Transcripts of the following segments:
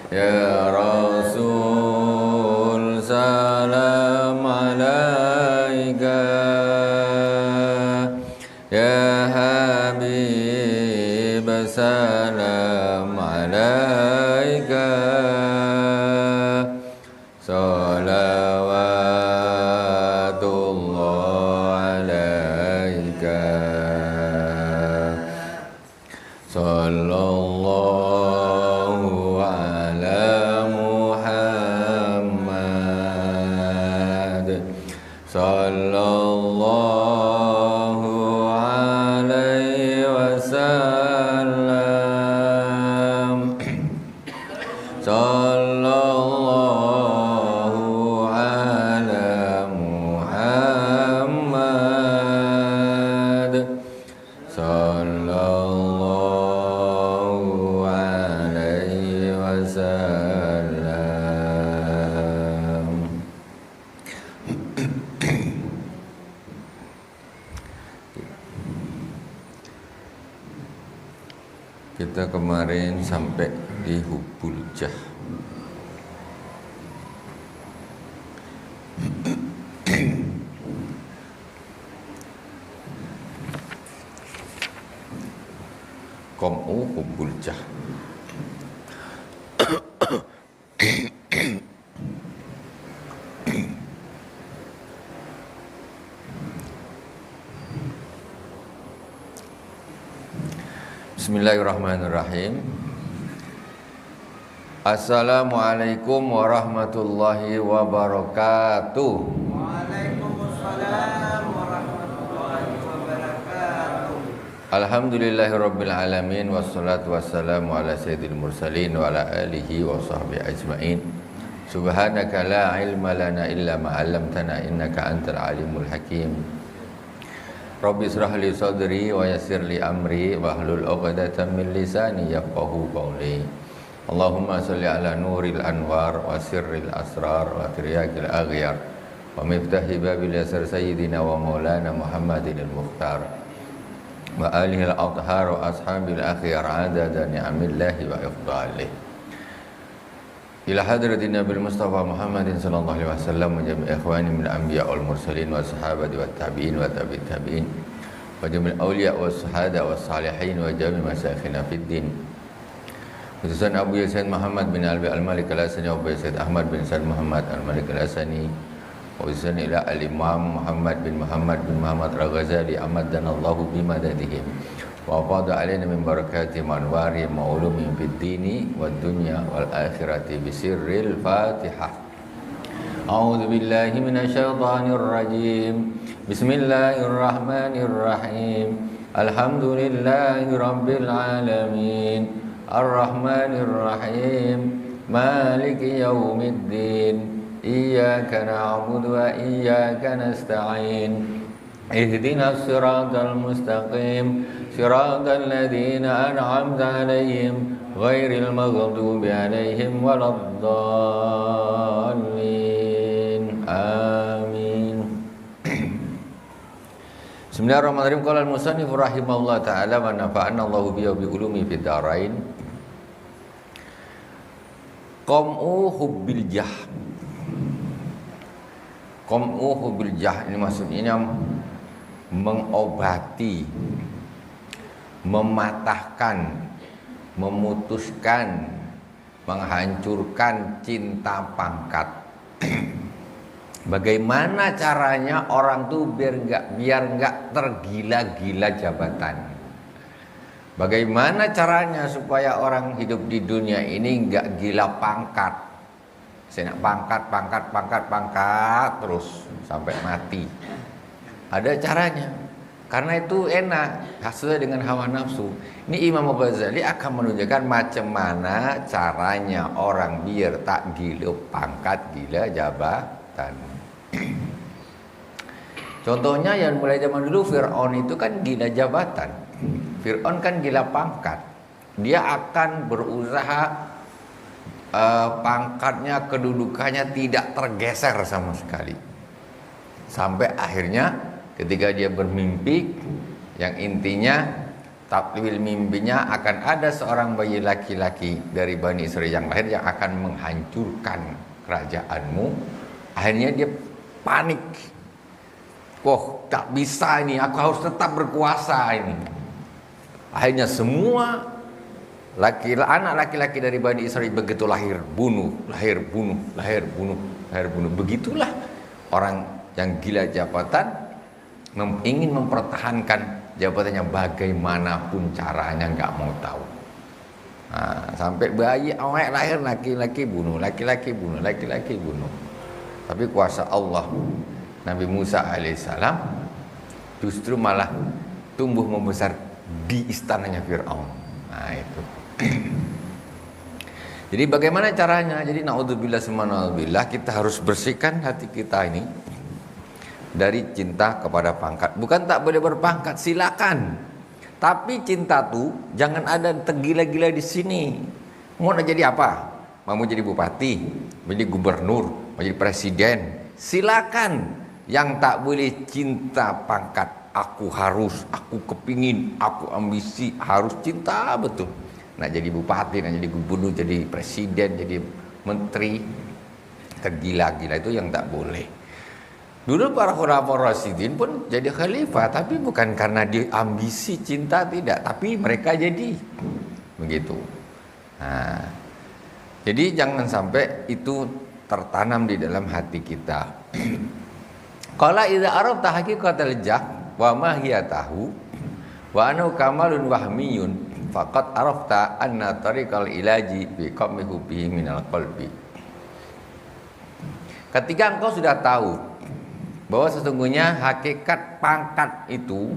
Ya Rasul salam alaika, Ya Habib salam alaika, salawatullah alaika, sallallahu ala Muhammad, sallallahu alaihi wasallam, sallallahu ala Muhammad, sallallahu alaihi wasallam. Kita kemarin sampai di Hubul Jah. Qom'u Hubul Jah. Bismillahirrahmanirrahim. Assalamualaikum warahmatullahi wabarakatuh. Waalaikumsalam warahmatullahi wabarakatuh. Alhamdulillahirabbil alamin, wassalatu wassalamu ala sayyidil mursalin wa ala alihi wa sahbihi ajmain. Subhanaka la ilma lana illa ma 'allamtana innaka antal alimul hakim. Rabbi israh li sadri wa yassir li amri wahlul 'uqdatam min lisani yafqahu qawli. Allahumma shalli ala nuril anwar wa sirril asrar wa tiryaqil aghyar wa miftahi babil yasir sayyidina wa maulana Muhammadin al-Mukhtar wa alihi al-athhar wa ashabil akhyar adada ni'amillahi wa ifdalih. Ila hadratin Nabil Mustafa Muhammadin sallallahu alaihi wasallam wa jami' ikhwani min anbiya wal mursalin wa sahabati wa tabi'in wa tabi'it tabi'in wa jami' awliya wa suhada wa salihin wa jami' masyayikhina fid din. Khususan Abu Yasin Muhammad bin Albi Al-Malik Al-Hasani wa Abu Yasin Ahmad bin Said Muhammad Al-Malik Al-Hasani wa khususan ila Al-Imam Muhammad bin Muhammad Al-Ghazali amaddanallahu bimadadihim wa afada alaina min barakati manwari ma'ulumi fid dini wad dunya wal akhirati bisirril Fatihah. A'udzu billahi minasy syaithanir rajim. Bismillahirrahmanirrahim. Alhamdulillahi rabbil alamin. Ar-Rahmanir Rahim. Maliki yaumiddin. Iyyaka na'budu wa iyyaka nasta'in. Ihdinas siratal mustaqim. Siratal ladzina an'amta 'alaihim ghairil maghdubi 'alaihim waladdallin. Amin. Bismillahirrahmanirrahim. Qala al-musannif rahimahullah ta'ala wa nafa'ana Allahu bihi wa bi ulumi fid dharain. Qom'u hubbil jah. Qom'u hubbil jah ini maksudnya mengobati, mematahkan, memutuskan, menghancurkan cinta pangkat. Bagaimana caranya orang tuh biar nggak tergila-gila jabatan? Bagaimana caranya supaya orang hidup di dunia ini nggak gila pangkat? Saya nak pangkat terus sampai mati. Ada caranya. Karena itu enak, sesuai dengan hawa nafsu. Ini Imam Ghazali akan menunjukkan macam mana caranya orang biar tak gila pangkat, gila jabatan. Contohnya yang mulai zaman dulu Fir'aun itu kan gila jabatan. Fir'aun kan gila pangkat. Dia akan berusaha pangkatnya, kedudukannya tidak tergeser sama sekali. Sampai akhirnya ketika dia bermimpi yang intinya takwil mimpinya akan ada seorang bayi laki-laki dari Bani Israil yang lahir yang akan menghancurkan kerajaanmu. Akhirnya dia panik. Wah, tak bisa ini, aku harus tetap berkuasa ini. Akhirnya semua anak laki-laki dari Bani Israil begitu lahir bunuh. Begitulah orang yang gila jabatan ingin mempertahankan jabatannya bagaimanapun caranya, nggak mau tahu. Nah, sampai bayi awal lahir laki-laki bunuh. Tapi kuasa Allah, Nabi Musa alaihissalam justru malah tumbuh membesar di istananya Fir'aun. Nah itu. Jadi bagaimana caranya? Jadi naudzubillah subhanallah, kita harus bersihkan hati kita ini dari cinta kepada pangkat. Bukan tak boleh berpangkat, silakan. Tapi cinta tuh jangan ada tergila-gila di sini. Mau jadi apa? Mau jadi bupati, mau jadi gubernur, mau jadi presiden, silakan. Yang tak boleh cinta pangkat. Aku harus, aku kepingin, aku ambisi, harus cinta betul. Nak jadi bupati, nak jadi gubernur, jadi presiden, jadi menteri, tergila-gila itu yang tak boleh. Dulu para khulafaur rasyidin pun jadi khalifah, tapi bukan karena dia ambisi cinta, tidak, tapi mereka jadi begitu. Nah, jadi jangan sampai itu tertanam di dalam hati kita. Qala idza arafta haqiqatal jah wa ma hiya tahu wa anu kamalun wahmiyun faqad arafta anna tariqal ilaji bi qammihu bihi minal qalbi. Ketika engkau sudah tahu bahwa sesungguhnya hakikat pangkat itu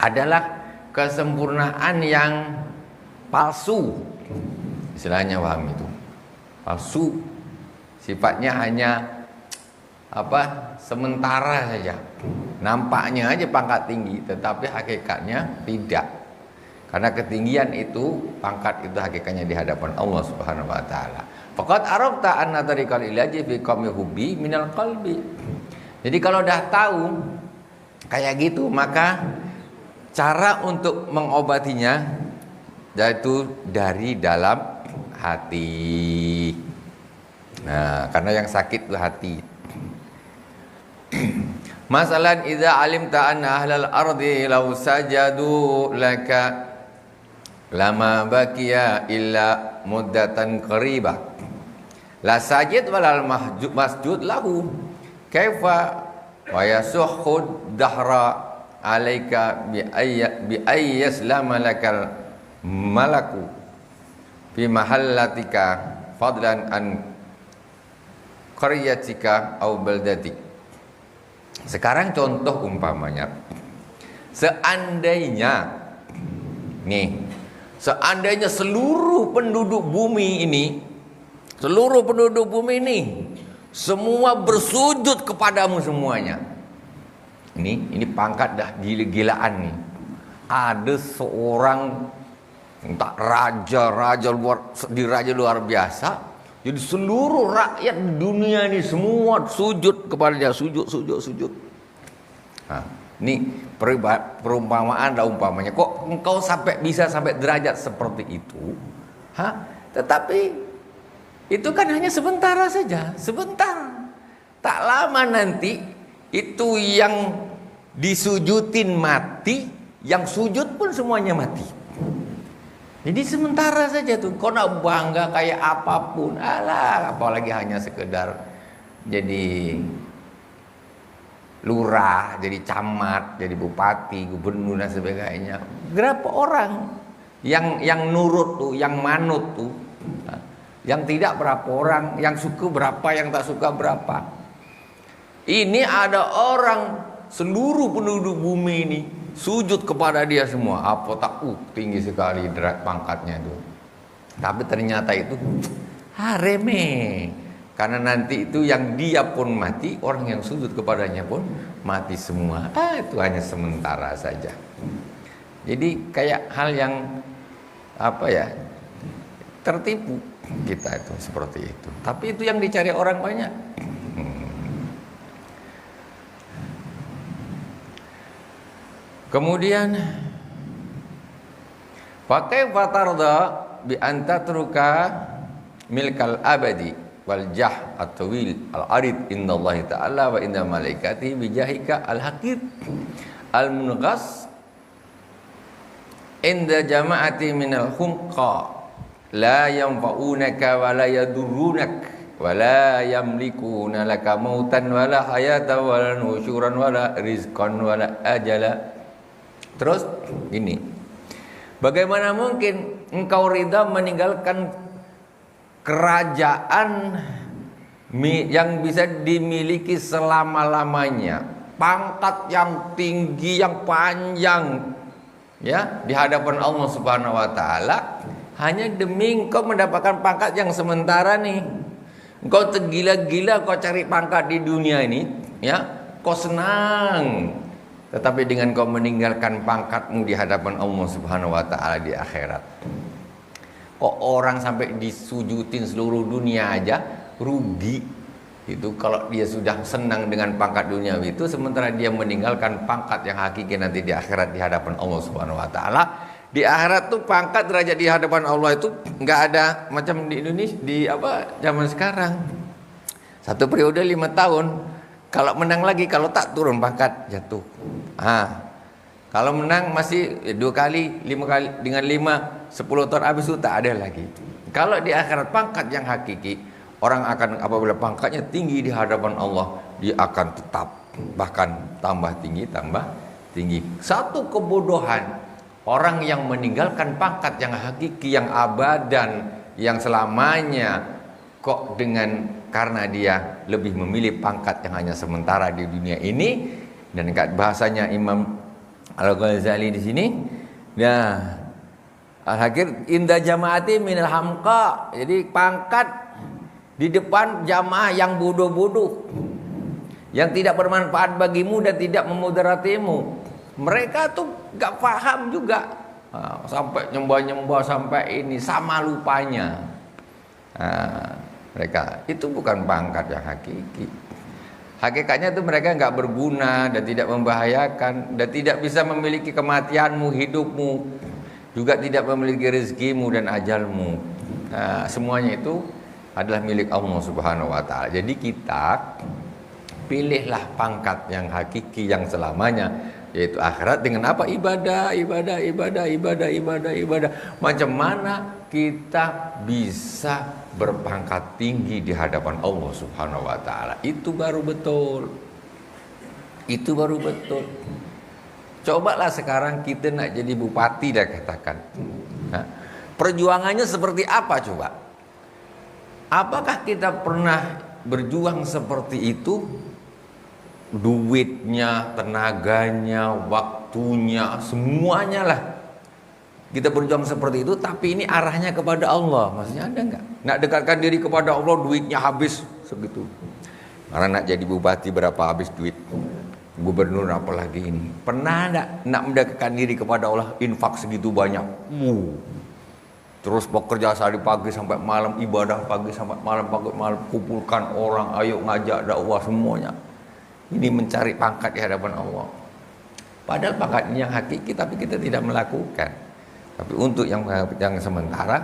adalah kesempurnaan yang palsu, istilahnya waham itu palsu, sifatnya hanya sementara saja, nampaknya aja pangkat tinggi tetapi hakikatnya tidak, karena ketinggian itu pangkat itu hakikatnya di hadapan Allah Subhanahu wa taala. Faqad arafta anna tariqal ilaji fi qammi hubbi minal qalbi. Jadi kalau udah tahu kayak gitu, maka cara untuk mengobatinya yaitu dari dalam hati. Nah, karena yang sakit itu hati. Masalan idza alimta anna ahlal ardi law sajadu laka lama baqiya illa muddatan qaribah la sajid walal masjud lahu kaifa wa yasuhud dahra alaika bi ayyaslama lakal malaku fi mahallatika fadlan an qaryatika au baldatik. Sekarang contoh umpamanya, seandainya seluruh penduduk bumi ini semua bersujud kepadamu semuanya. Ini pangkat dah gila-gilaan nih. Ada seorang entah raja luar biasa. Jadi seluruh rakyat dunia ini semua sujud kepada dia, sujud. Nah, ini perumpamaan lah umpamanya. Kok engkau bisa sampai derajat seperti itu? Tetapi itu kan hanya sementara saja, sebentar. Tak lama nanti itu yang disujudin mati, yang sujud pun semuanya mati. Jadi sementara saja tuh. Kau nak bangga kayak apapun, apalagi hanya sekedar jadi lurah, jadi camat, jadi bupati, gubernur dan sebagainya. Berapa orang yang nurut tuh, yang manut tuh, yang tidak berapa orang, yang suka berapa, yang tak suka berapa. Ini ada orang seluruh penduduk bumi ini sujud kepada dia semua. Apa tak tinggi sekali derajat pangkatnya itu. Tapi ternyata itu remeh. Karena nanti itu yang dia pun mati, orang yang sujud kepadanya pun mati semua. Itu hanya sementara saja. Jadi kayak hal yang tertipu kita itu seperti itu. Tapi itu yang dicari orang banyak. Kemudian Fa kaifa tarda bi an tatruka milkal abadi wal jah at-tawil al-arid indallahi ta'ala wa inda malaikatihi bi jahika al-haqir al-munghas inda jama'ati minal humqa la yanfa'unaka wa la yadurrunak wa la yamlikuna laka mautan wa la hayata wa la nusyuran wa la rizqan wa la ajala. Terus ini, bagaimana mungkin engkau ridha meninggalkan kerajaan yang bisa dimiliki selama-lamanya, pangkat yang tinggi, yang panjang, ya, di hadapan Allah Subhanahu wa taala, hanya demi engkau mendapatkan pangkat yang sementara nih. Engkau tergila-gila kau cari pangkat di dunia ini, ya, kau senang. Tetapi dengan kau meninggalkan pangkatmu di hadapan Allah Subhanahu wa taala di akhirat, kok orang sampai disujudin seluruh dunia aja rugi. Itu kalau dia sudah senang dengan pangkat duniawi itu, sementara dia meninggalkan pangkat yang hakiki nanti di akhirat di hadapan Allah Subhanahu wa taala. Di akhirat tuh pangkat derajat di hadapan Allah itu nggak ada macam di Indonesia di zaman sekarang. Satu periode 5 tahun, kalau menang lagi, kalau tak turun pangkat jatuh. Kalau menang masih 2 kali, 5 kali, dengan 5, 10 tahun habis itu tak ada lagi. Kalau di akhirat pangkat yang hakiki, orang akan apabila pangkatnya tinggi di hadapan Allah, dia akan tetap bahkan tambah tinggi. Satu kebodohan orang yang meninggalkan pangkat yang hakiki, yang abadan, yang selamanya, kok karena dia lebih memilih pangkat yang hanya sementara di dunia ini. Dan bahasanya Imam Al-Ghazali di sini, nah, al-hakir inda jamaati minal hamqa. Jadi pangkat di depan jamaah yang bodoh-bodoh, yang tidak bermanfaat bagimu dan tidak memudaratimu. Mereka tuh gak paham juga, sampai nyembah-nyembah sampai ini sama lupanya. Mereka itu bukan pangkat yang hakiki. Hakikatnya itu mereka nggak berguna dan tidak membahayakan dan tidak bisa memiliki kematianmu, hidupmu, juga tidak memiliki rezekimu dan ajalmu. Semuanya itu adalah milik Allah Subhanahu wa taala. Jadi kita pilihlah pangkat yang hakiki yang selamanya, yaitu akhirat. Dengan apa? Ibadah. Macam mana kita bisa berpangkat tinggi di hadapan Allah Subhanahu wa taala? Itu baru betul. Cobalah sekarang kita nak jadi bupati, dah katakan. Perjuangannya seperti apa coba? Apakah kita pernah berjuang seperti itu? Duitnya, tenaganya, waktunya, semuanya lah kita berjuang seperti itu, tapi ini arahnya kepada Allah. Maksudnya ada enggak? Nak dekatkan diri kepada Allah, duitnya habis segitu. Karena nak jadi bupati berapa habis duit, gubernur apalagi ini. Pernah enggak nak mendekatkan diri kepada Allah, infak segitu banyak? Terus bekerja dari pagi sampai malam, ibadah pagi sampai malam, kumpulkan orang, ayo ngajak dakwah semuanya. Ini mencari pangkat di hadapan Allah. Padahal pangkat ini yang hakiki, tapi kita tidak melakukan. Tapi untuk yang sementara,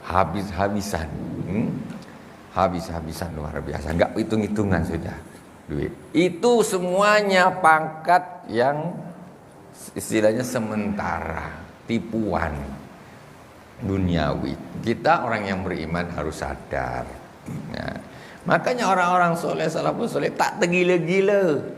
habis-habisan. Habis-habisan luar biasa. Enggak hitung-hitungan sudah duit. Itu semuanya pangkat yang istilahnya sementara, tipuan duniawi. Kita orang yang beriman harus sadar. Makanya orang-orang soleh, salafus soleh tak tergila-gila.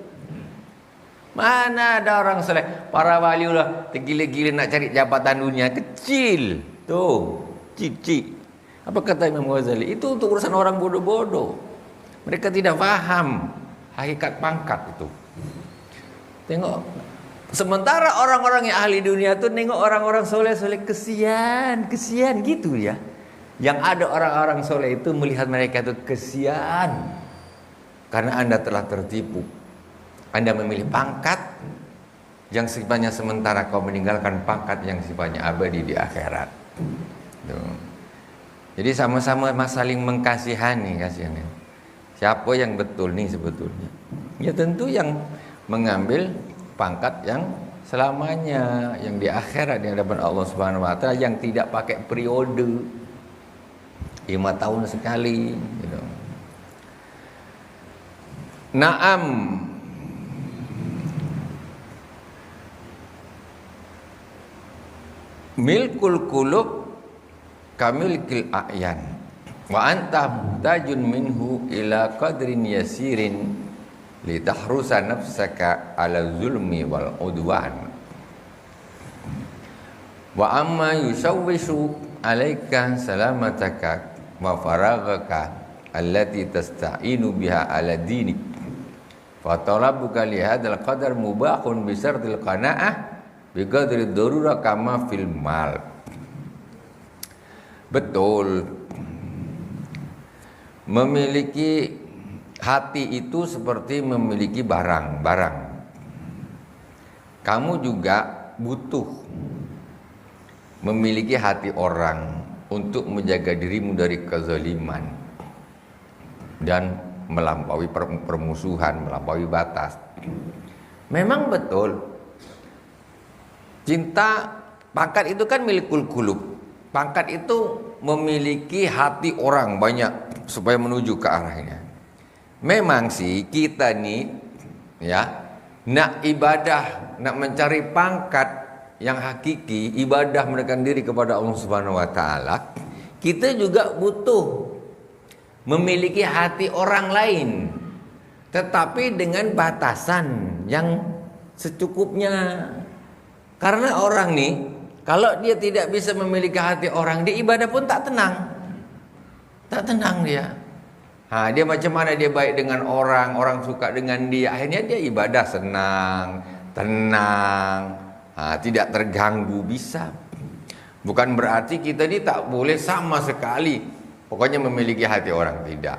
Mana ada orang soleh, para waliullah tergila-gila nak cari jabatan dunia kecil. Tuh, cici. Apa kata Imam Ghazali? Itu untuk urusan orang bodoh-bodoh. Mereka tidak paham hakikat pangkat itu. Tengok. Sementara orang-orang yang ahli dunia tuh nengok orang-orang soleh-soleh, kesian gitu ya. Yang ada orang-orang soleh itu melihat mereka itu kesian karena Anda telah tertipu. Anda memilih pangkat yang sifatnya sementara, kau meninggalkan pangkat yang sifatnya abadi di akhirat. Tuh. Jadi sama-sama saling mengkasihani, kasihannya. Siapa yang betul nih sebetulnya? Ya tentu yang mengambil pangkat yang selamanya, yang di akhirat di hadapan Allah Subhanahu wa taala, yang tidak pakai periode 5 tahun sekali gitu. Naam. Milkul qulub kamilkil a'yan wa anta muhtajun minhu ila qadrin yasirin litahrusa nafsaka ala zulmi wal udwan wa amma yusawwisu alaika salamataka wa faraghaka allati tasta'inu biha ala dinik fa talabuka li hadzal qadar mubahun bi syartil qanaah bi qadri darurah kama fil mal. Betul, memiliki hati itu seperti memiliki barang-barang. Kamu juga butuh memiliki hati orang untuk menjaga dirimu dari kezaliman dan melampaui permusuhan, melampaui batas. Memang betul, cinta pangkat itu kan milikul qulub. Pangkat itu memiliki hati orang banyak supaya menuju ke arahnya. Memang sih kita nih ya, nak ibadah, nak mencari pangkat yang hakiki, ibadah mendekatkan diri kepada Allah Subhanahu wa taala, kita juga butuh memiliki hati orang lain, tetapi dengan batasan yang secukupnya. Karena orang nih, kalau dia tidak bisa memiliki hati orang, dia ibadah pun tak tenang. Tak tenang dia. Dia macam mana dia baik dengan orang, orang suka dengan dia, akhirnya dia ibadah senang, tenang, tidak terganggu, bisa. Bukan berarti kita ini tak boleh sama sekali pokoknya memiliki hati orang, tidak.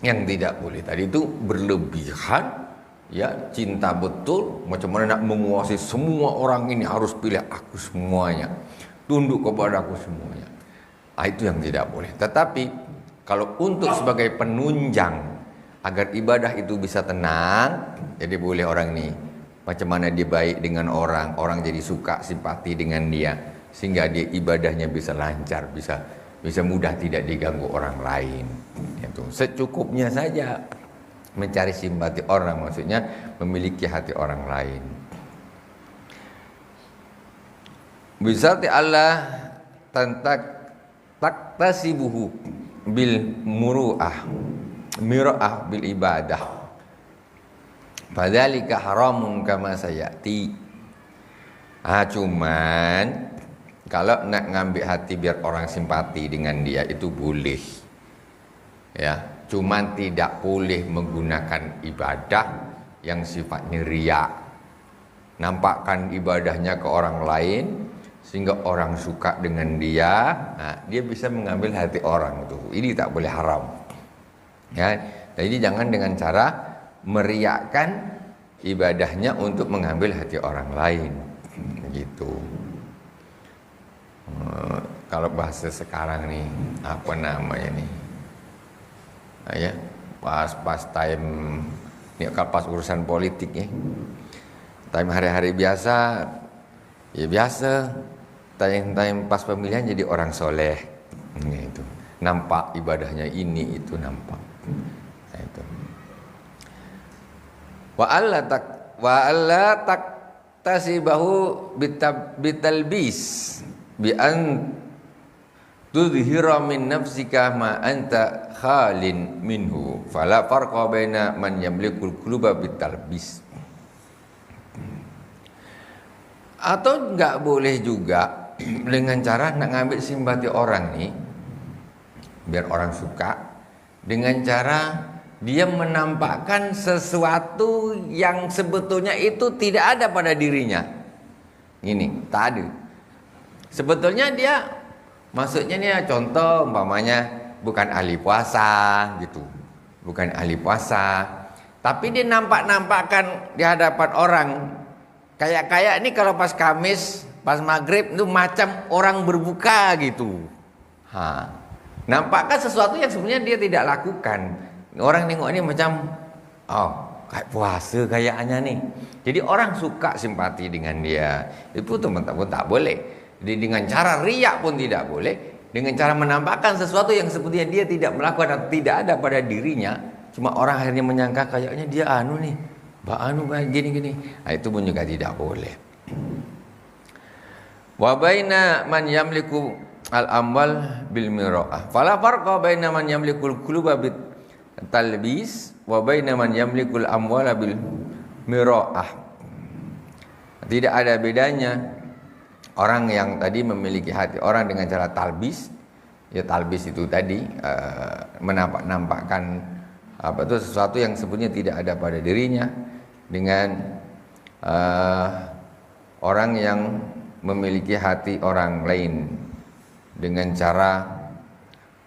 Yang tidak boleh tadi itu berlebihan. Ya, cinta betul, macam mana nak menguasai semua orang ini, harus pilih aku semuanya, tunduk kepada aku semuanya. Itu yang tidak boleh. Tetapi kalau untuk sebagai penunjang agar ibadah itu bisa tenang, jadi boleh orang ini macam mana dia baik dengan orang, orang jadi suka, simpati dengan dia, sehingga dia ibadahnya bisa lancar, bisa mudah, tidak diganggu orang lain. Itu secukupnya saja. Mencari simpati orang, maksudnya memiliki hati orang lain. Bisati Allah taktasibuhu bil muru'ah mira'ah bil ibadah. Fadzalika haramun kama sayati. Cuman kalau nak ngambil hati biar orang simpati dengan dia itu boleh. Ya. Cuman tidak boleh menggunakan ibadah yang sifatnya riya. Nampakkan ibadahnya ke orang lain sehingga orang suka dengan dia. Dia bisa mengambil hati orang itu. Ini tak boleh, haram. Ya, jadi jangan dengan cara meriakkan ibadahnya untuk mengambil hati orang lain. Gitu. Kalau bahasa sekarang nih, apa namanya nih? Ya, pas time ini, kalau pas urusan politik ya, time hari-hari biasa ya biasa, time pas pemilihan jadi orang soleh, itu nampak ibadahnya, ini itu nampak. Itu wa alla tasibahu bitalbis bi an tudhira min nafsika ma anta khalin minhu fala farqa baina man yamlikul quluba bitalbis. Atau enggak boleh juga dengan cara nak ngambil simpati orang nih biar orang suka, dengan cara dia menampakkan sesuatu yang sebetulnya itu tidak ada pada dirinya. Ini tak ada. Sebetulnya dia, maksudnya nih contoh umpamanya bukan ahli puasa gitu, bukan ahli puasa, tapi dia nampak-nampakkan di hadapan orang kayak ini kalau pas Kamis, pas maghrib itu macam orang berbuka gitu. Nampakkan sesuatu yang sebenarnya dia tidak lakukan. Orang nengok ini macam kayak puasa kayaknya nih. Jadi orang suka simpati dengan dia. Itu teman-teman tak boleh. Jadi dengan cara riak pun tidak boleh. Dengan cara menampakkan sesuatu yang sebetulnya dia tidak melakukan atau tidak ada pada dirinya. Cuma orang akhirnya menyangka kayaknya dia anu nih. Mbak anu gini-gini. Nah, itu pun juga tidak boleh. Wa baina man yamliku al-amwal bil mira'ah. Fala farqa baina man yamlikul quluba bit talbis wa baina man yamlikul amwala bil mira'ah. Tidak ada bedanya orang yang tadi memiliki hati orang dengan cara talbis. Ya talbis itu tadi menampakkan apa itu sesuatu yang sebetulnya tidak ada pada dirinya, dengan orang yang memiliki hati orang lain dengan cara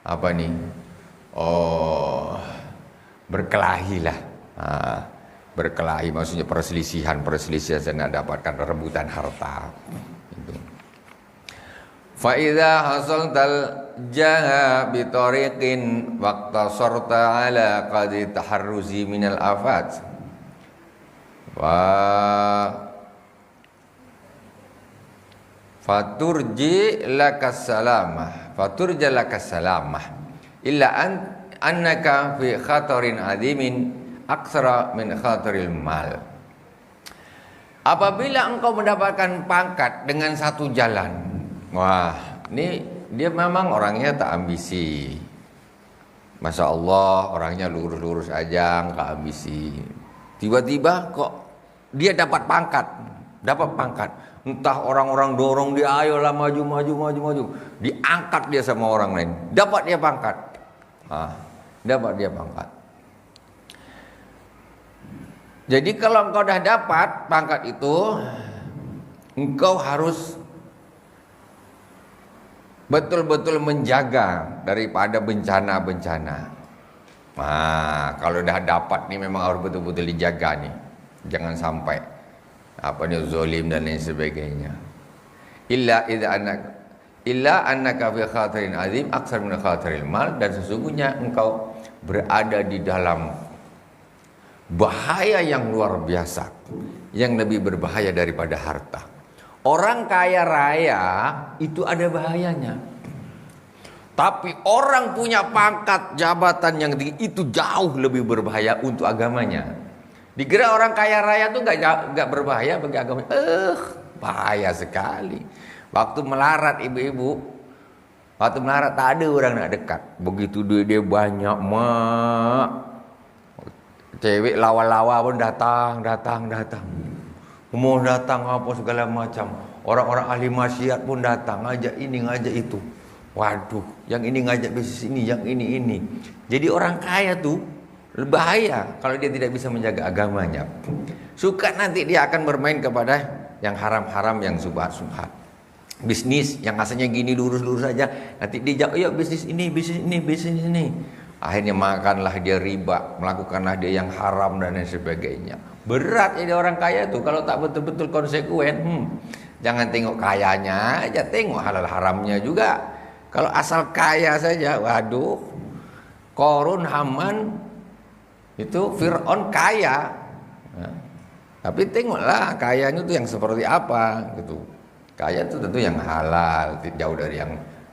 apa nih? Berkelahi lah. Berkelahi maksudnya perselisihan dan dapatkan rebutan harta. Itu. Fa idza hasaltal jaha bi tariqin waqtasarta ala qadi taharruzi minal afat. Faturji lakas salamah illa annaka fi khatarin azimin aksara min khataril mal. Apabila engkau mendapatkan pangkat dengan satu jalan, wah, ini dia memang orangnya tak ambisi. Masya Allah, orangnya lurus-lurus aja, nggak ambisi. Tiba-tiba kok dia dapat pangkat. Entah orang-orang dorong dia, ayolah maju. Diangkat dia sama orang lain. Dapat dia pangkat. Jadi kalau engkau dah dapat pangkat itu, engkau harus betul-betul menjaga daripada bencana-bencana. Kalau dah dapat nih memang harus betul-betul dijaga nih. Jangan sampai zalim dan lain sebagainya. Illa annaka fi khatarin azim aksar min khataril mal, dan sesungguhnya engkau berada di dalam bahaya yang luar biasa, yang lebih berbahaya daripada harta. Orang kaya raya itu ada bahayanya. Tapi orang punya pangkat jabatan yang tinggi itu jauh lebih berbahaya untuk agamanya. Dikira orang kaya raya itu gak berbahaya bagi agamanya. Bahaya sekali. Waktu melarat ibu-ibu, waktu melarat tak ada orang nak dekat. Begitu dia banyak mak, cewek lawa-lawa pun datang. Mau datang apa segala macam. Orang-orang ahli maksiat pun datang, ngajak ini, ngajak itu. Waduh, yang ini ngajak bisnis ini, yang ini. Jadi orang kaya tuh bahaya kalau dia tidak bisa menjaga agamanya. Suka nanti dia akan bermain kepada yang haram-haram, yang subhat-subhat. Bisnis yang asalnya gini lurus-lurus saja, nanti dia yuk bisnis ini. Akhirnya makanlah dia riba, melakukanlah dia yang haram dan lain sebagainya. Berat jadi orang kaya itu kalau tak betul-betul konsekuen. Jangan tengok kayanya aja, tengok halal haramnya juga. Kalau asal kaya saja, waduh, Qarun, Haman, itu Fir'aun kaya. Tapi tengoklah kayanya itu yang seperti apa gitu. Kaya itu tentu yang halal, jauh dari yang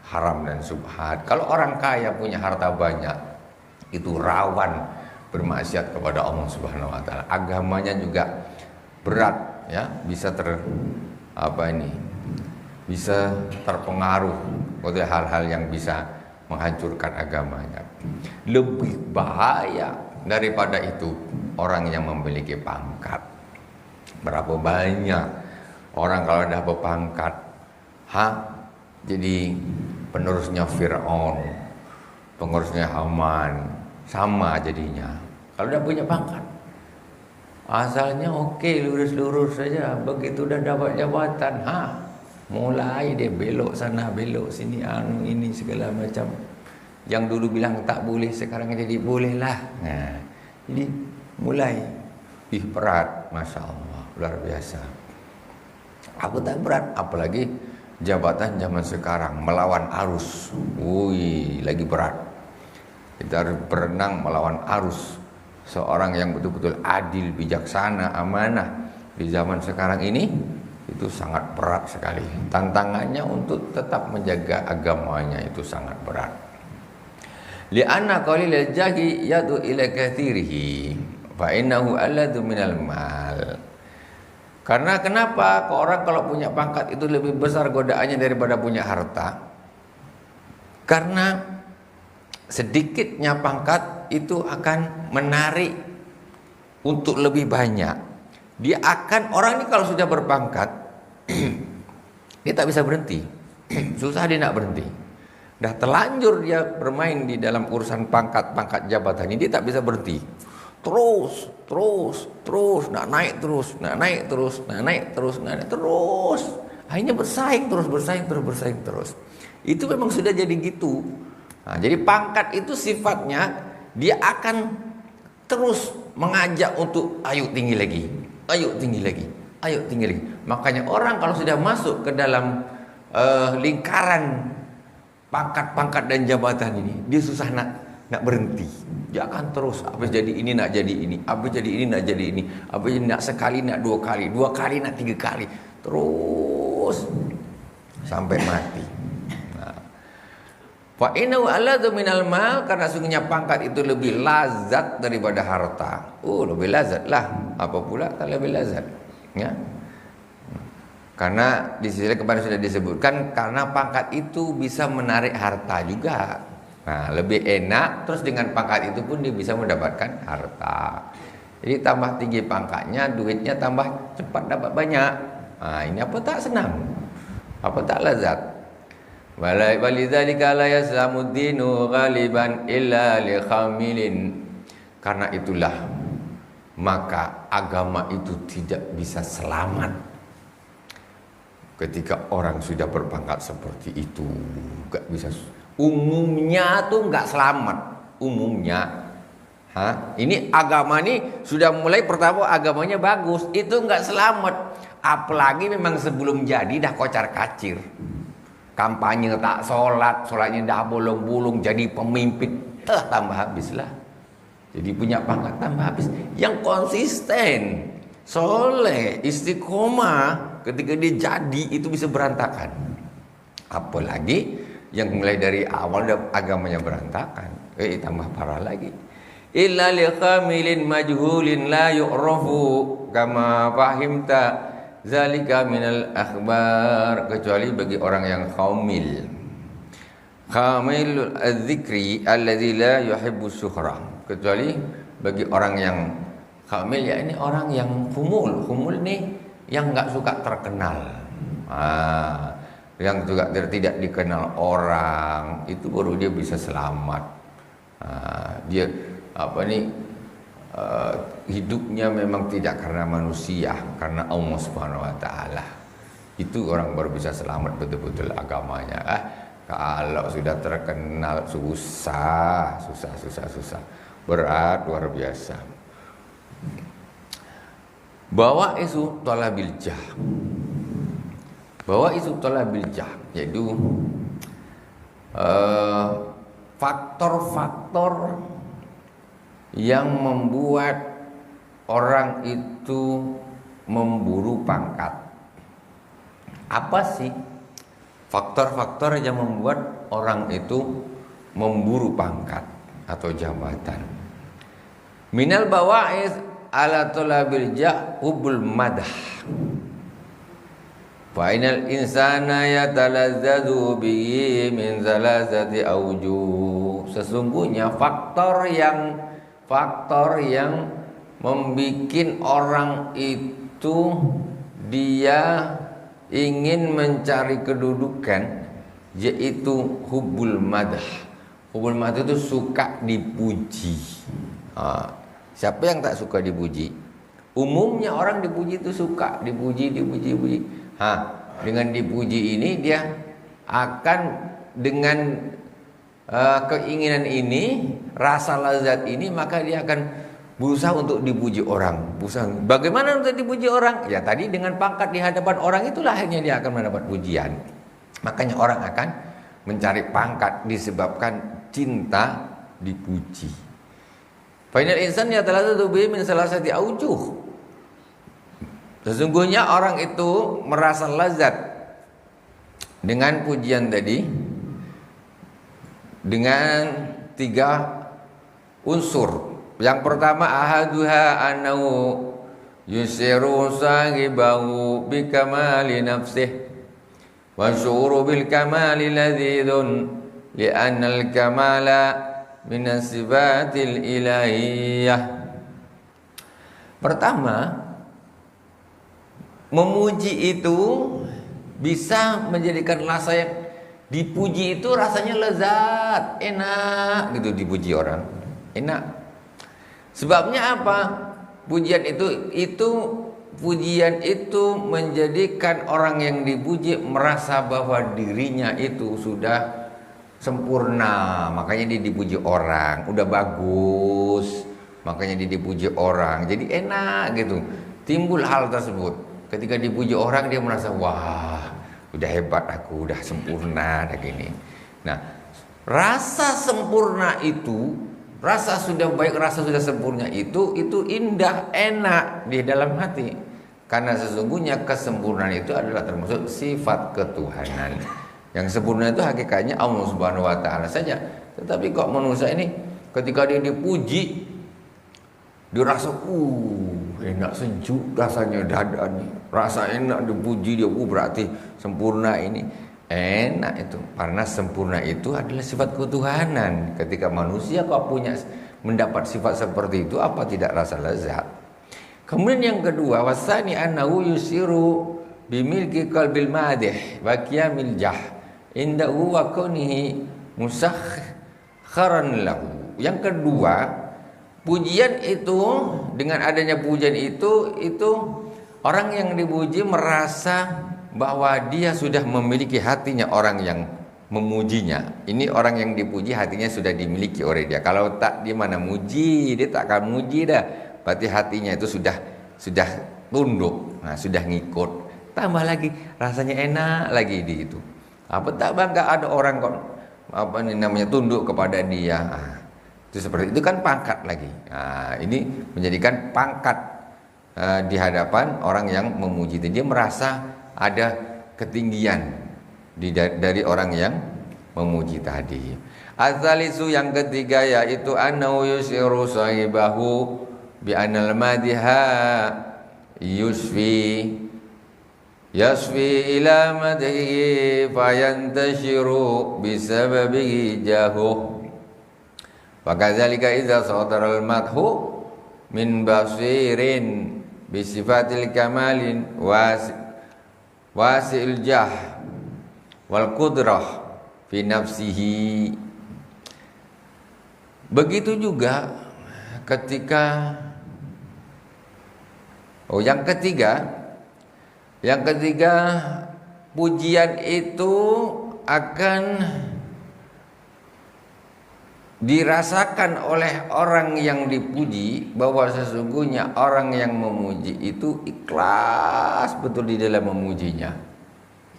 haram dan subhat. Kalau orang kaya punya harta banyak, itu rawan bermaksiat kepada Allah Subhanahu wa taala. Agamanya juga berat ya, bisa bisa terpengaruh oleh hal-hal yang bisa menghancurkan agamanya. Lebih bahaya daripada itu orang yang memiliki pangkat. Berapa banyak orang kalau dah berpangkat, jadi penerusnya Fir'aun, pengurusnya Haman, sama jadinya. Kalau dah punya pangkat, asalnya oke, lurus-lurus saja. Begitu dah dapat jabatan, mulai dia belok sana, belok sini, ini segala macam. Yang dulu bilang tak boleh, sekarang jadi boleh lah. Jadi mulai berat, Masya Allah, luar biasa. Aku tak berat, apalagi jabatan zaman sekarang melawan arus. Lagi berat. Kita harus berenang melawan arus. seorang yang betul-betul adil, bijaksana, amanah di zaman sekarang ini itu sangat berat sekali. Tantangannya untuk tetap menjaga agamanya itu sangat berat. Li'anna qalilal jahi yadu ila katsirihi fa innahu alladu minal mal. Karena kenapa orang kalau punya pangkat itu lebih besar godaannya daripada punya harta? Karena sedikitnya pangkat itu akan menarik untuk lebih banyak. Dia akan, orang ini kalau sudah berpangkat dia tak bisa berhenti. Susah dia nak berhenti. Dah terlanjur dia bermain di dalam urusan pangkat jabatan ini, dia tak bisa berhenti. Terus, nak naik terus. Akhirnya bersaing terus. Itu memang sudah jadi gitu. Nah, jadi pangkat itu sifatnya dia akan terus mengajak untuk ayo tinggi lagi. Makanya orang kalau sudah masuk ke dalam lingkaran pangkat-pangkat dan jabatan ini, dia susah nak berhenti. Dia akan terus, habis jadi ini nak jadi ini, habis jadi ini nak jadi ini, habis nak sekali nak dua kali nak tiga kali, terus sampai mati. Fa innahu alladzu minal mal, karena sungguhnya pangkat itu lebih lazat daripada harta. Lebih lazat lah. Apa pula kalau lebih lazat? Ya. Karena di sisi kemarin sudah disebutkan, karena pangkat itu bisa menarik harta juga. Nah, lebih enak, terus dengan pangkat itu pun dia bisa mendapatkan harta. Jadi tambah tinggi pangkatnya, duitnya tambah cepat dapat banyak. Nah, ini apa tak senang? Apa tak lazat? Walidzalika la yaslamuddinu ghaliban illa li khamilin. Karena itulah maka agama itu tidak bisa selamat ketika orang sudah berpangkat seperti itu. Gak bisa. Umumnya tuh nggak selamat. Umumnya, ini agama ini sudah mulai pertama agamanya bagus, itu nggak selamat. Apalagi memang sebelum jadi dah kocar kacir, kampanye tak sholatnya dah bolong-bolong, jadi pemimpin, tambah habis lah. Jadi punya pangkat tambah habis. Yang konsisten, soleh, istiqomah, ketika dia jadi itu bisa berantakan. Apalagi yang mulai dari awal agamanya berantakan, tambah parah lagi. Illa li khamilin majhulin la yu'rafu kama fahimta zalika minal akhbar, kecuali bagi orang yang khamil. Khamilul adzikri alladzi la yuhibbu syuhra, kecuali bagi orang yang khamil, ya ini orang yang humul nih yang enggak suka terkenal. Yang juga tidak dikenal orang, itu baru dia bisa selamat. Dia hidupnya memang tidak karena manusia, karena Allah Subhanahu wa taala. Itu orang baru bisa selamat betul-betul agamanya. Kalau sudah terkenal susah. Berat luar biasa. Bawa isu talabil jah. Yaitu faktor-faktor yang membuat orang itu memburu pangkat. Apa sih faktor-faktor yang membuat orang itu memburu pangkat atau jabatan? Minal bawa'is ala talabil jah hubul madah. Fa'inal insana yatalazzazu bihi min salasati awjuh. Sesungguhnya faktor yang membikin orang itu dia ingin mencari kedudukan, yaitu hubul madah. Hubul madah itu suka dipuji. Siapa yang tak suka dipuji? Umumnya orang dipuji itu suka, dipuji. Dengan dipuji ini dia akan dengan keinginan ini, rasa lazat ini, maka dia akan berusaha untuk dipuji orang. Bagaimana untuk dipuji orang? Ya tadi dengan pangkat di hadapan orang itulah akhirnya dia akan mendapat pujian. Makanya orang akan mencari pangkat disebabkan cinta dipuji. Fainal insan yataladadu bihi min salasati aujuh. Sesungguhnya orang itu merasa lazat dengan pujian tadi dengan 3 unsur. Yang pertama ahaduha annahu yusiru sahibahu bikamali nafsih wa syu'uru bil kamali ladzidun li'anna al kamala min sifatil ilahiyah. Pertama, memuji itu bisa menjadikan rasa yang dipuji itu rasanya lezat, enak gitu dipuji orang. Enak. Sebabnya apa? Pujian itu menjadikan orang yang dipuji merasa bahwa dirinya itu sudah sempurna, makanya dia dipuji orang, udah bagus, makanya dia dipuji orang. Jadi enak gitu. Timbul hal tersebut. Ketika dipuji orang dia merasa wah, udah hebat aku, udah sempurna kayak gini. Nah, rasa sempurna itu, rasa sudah baik, rasa sudah sempurna itu indah, enak di dalam hati. Karena sesungguhnya kesempurnaan itu adalah termasuk sifat ketuhanan. Yang sempurna itu hakikatnya Allah Subhanahu wa taala saja. Tetapi kok manusia ini ketika dia dipuji dia rasa enak, sejuk rasanya dada nih. Rasa enak dipuji dia, berarti sempurna ini. Enak itu. Karena sempurna itu adalah sifat ketuhanan. Ketika manusia kok mendapat sifat seperti itu, apa tidak rasa lezat? Kemudian yang kedua, wasani annahu yusiru bimilki qalbil madih wa qiyamil jah indahu wa kaunihi musakharan lahu. Yang kedua, pujian itu, dengan adanya pujian itu orang yang dipuji merasa bahwa dia sudah memiliki hatinya orang yang memujinya. Ini orang yang dipuji hatinya sudah dimiliki oleh dia. Kalau tak dia mana muji, dia tak akan muji dah. Berarti hatinya itu sudah tunduk, sudah ngikut. Tambah lagi rasanya enak lagi di itu. Apa tak bangga ada orang kok tunduk kepada dia. Itu seperti itu kan pangkat lagi. Ini menjadikan pangkat di hadapan orang yang memuji. Dia merasa ada ketinggian dari orang yang memuji tadi. Azalisu yang ketiga yaitu annahu yusiru sahibahu bi anal madiha yasfi ila madhihi fayantashiru bisababihi jahuh. Fakadzalika idza sadara al-madhu min basirin bi sifatil kamalin wasi'il jah wal qudrah fi nafsihi. Begitu juga ketika yang ketiga pujian itu akan dirasakan oleh orang yang dipuji bahwa sesungguhnya orang yang memuji itu ikhlas betul di dalam memujinya.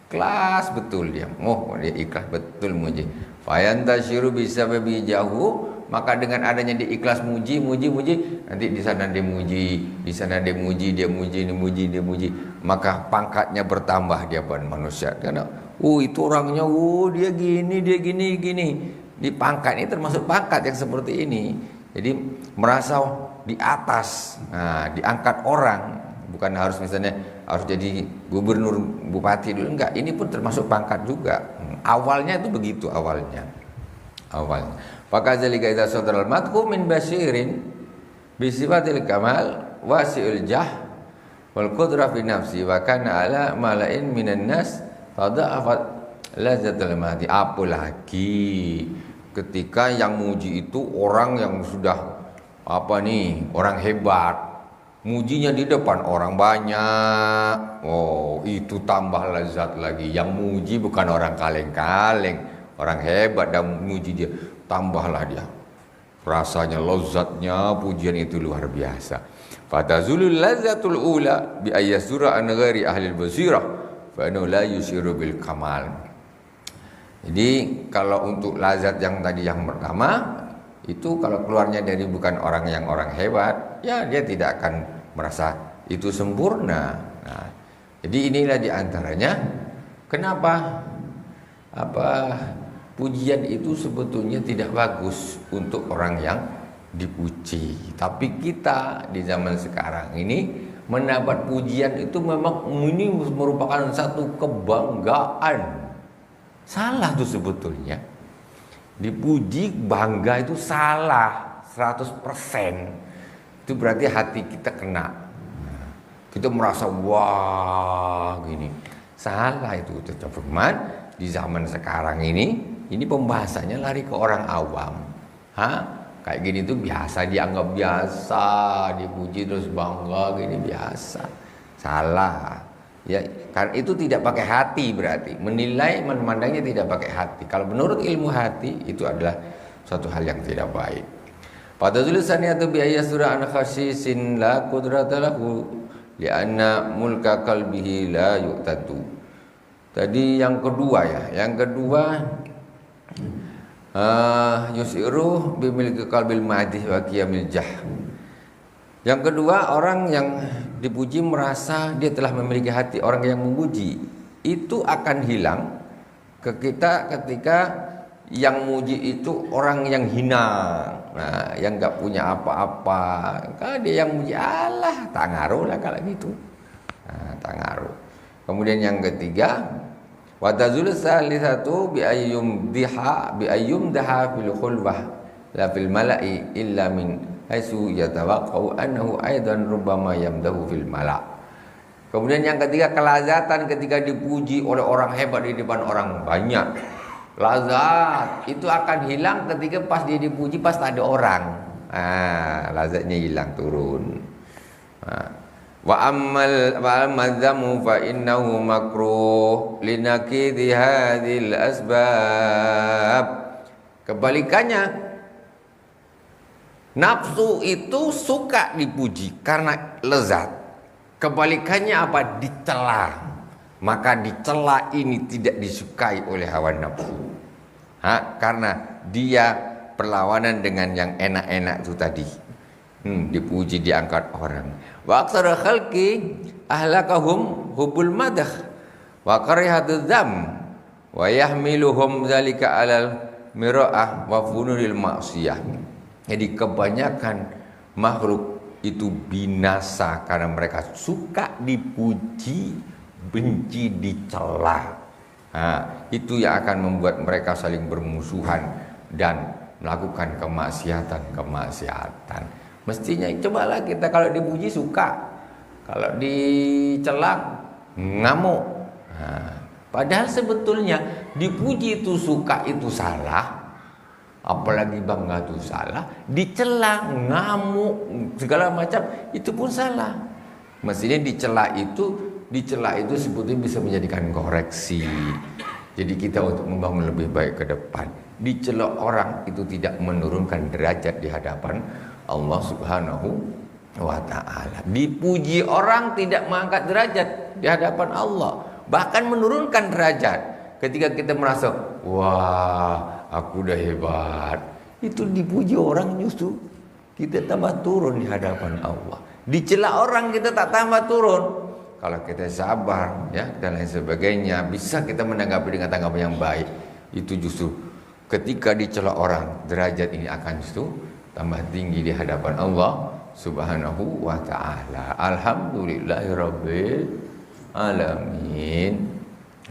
Ikhlas betul dia. Dia ikhlas betul memuji. Fayantashiru bisababi jahu, maka dengan adanya dia ikhlas muji, nanti di sana dia muji, di sana dia muji, dia muji, maka pangkatnya bertambah dia pada manusia. Karena itu orangnya dia gini. Di pangkat ini termasuk pangkat yang seperti ini. Jadi merasa di atas, diangkat orang, bukan harus misalnya harus jadi gubernur, bupati dulu, enggak. Ini pun termasuk pangkat juga. Awalnya itu begitu awalnya. Fakadzalika idza sadara al-madhu min basirin bi sifatil kamal wasi'ul jah wal qudrah fi nafsi wa kana ala mala'in minan nas fadha'afat lazzatul madhi. Apalagi ketika yang muji itu orang yang sudah orang hebat, mujinya di depan orang banyak. Itu tambah lezat lagi. Yang muji bukan orang kaleng-kaleng, orang hebat dan muji dia, tambahlah dia rasanya, lezatnya pujian itu luar biasa. Fatazulul lazzatul ula bi ayyasura an ghairi ahli al-basirah fa annahu la yusiru bil kamal. Jadi kalau untuk lazat yang tadi yang pertama itu kalau keluarnya dari bukan orang yang orang hebat, ya dia tidak akan merasa itu sempurna. Nah, jadi inilah diantaranya kenapa pujian itu sebetulnya tidak bagus untuk orang yang dipuji. Tapi kita di zaman sekarang ini mendapat pujian itu memang ini merupakan satu kebanggaan. Salah tuh sebetulnya. Dipuji bangga itu salah 100%. Itu berarti hati kita kena. Kita merasa wah gini. Salah itu teman. Di zaman sekarang ini pembahasannya lari ke orang awam. Kayak gini tuh biasa, dianggap biasa, dipuji terus bangga gini biasa. Salah. Ya, karena itu tidak pakai hati berarti. Menilai, memandangnya tidak pakai hati. Kalau menurut ilmu hati itu adalah suatu hal yang tidak baik. Pada tulisannya itu biaya surah an khasisin la qudratalahu li'anna mulka qalbihi la yu'tatu. Tadi yang kedua ya, yang kedua yusiru bimilki qalbil madih wa qiyamil jah. Yang kedua, orang yang dipuji merasa dia telah memiliki hati. Orang yang memuji itu akan hilang ke kita ketika yang muji itu orang yang hina, nah, yang nggak punya apa-apa. Kalau dia yang muji, alah, tak ngaruh lah kalau gitu. Nah, tak ngaruh. Kemudian yang ketiga, wa tazul salisatu bi ayyum daha fil khulwah la fil mala'i illa min haitsu yatawaqqa'u annahu aidan rubbama yamdahu fil mala'. Kemudian yang ketiga, kelazatan ketika dipuji oleh orang hebat di depan orang banyak. Lazat itu akan hilang ketika pas dia dipuji pas ada orang. Lazatnya hilang, turun. Wa ammadzamu fa innahu makruh linakidhi hadhil asbab. Kebalikannya, nafsu itu suka dipuji karena lezat. Kebalikannya apa? Dicela. Maka dicela ini tidak disukai oleh hawa nafsu. Karena dia perlawanan dengan yang enak-enak itu tadi. Dipuji, diangkat orang. Wa aktsara khalqi ahlakahum hubul madah wa karihatu dzam wa yahmiluhum zalika alal mira'ah wa funuril ma'siyah. Jadi kebanyakan makhluk itu binasa karena mereka suka dipuji, benci dicela. Itu yang akan membuat mereka saling bermusuhan dan melakukan kemaksiatan. Mestinya cobalah kita kalau dipuji suka, kalau dicela ngamuk. Padahal sebetulnya dipuji itu suka itu salah, apalagi bangga itu salah, dicela ngamuk segala macam itu pun salah. Mestinya dicela itu sebetulnya bisa menjadikan koreksi. Jadi kita untuk membangun lebih baik ke depan. Dicela orang itu tidak menurunkan derajat di hadapan Allah Subhanahu wa ta'ala. Dipuji orang tidak mengangkat derajat di hadapan Allah, bahkan menurunkan derajat. Ketika kita merasa, wah, aku udah hebat, itu dipuji orang justru kita tambah turun di hadapan Allah. Dicela orang kita tak tambah turun. Kalau kita sabar ya dan lain sebagainya, bisa kita menanggapi dengan tanggapan yang baik. Itu justru ketika dicela orang, derajat ini akan justru tambah tinggi di hadapan Allah Subhanahu wa ta'ala. Alhamdulillahirabbil alamin.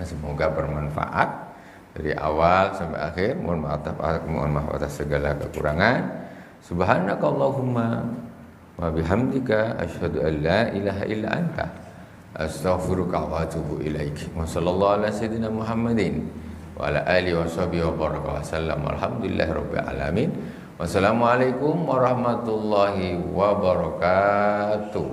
Semoga bermanfaat dari awal sampai akhir. Mohon maaf atas segala kekurangan. Subhanakallahumma wa bihamdika asyhadu an la ilaha illa anta astaghfiruka wa atubu ilaik. Wa sallallahu ala sayyidina Muhammadin wa ala alihi wa sahbihi wa baraka wa sallam. Alhamdulillahirabbil alamin. Wassalamualaikum warahmatullahi wabarakatuh.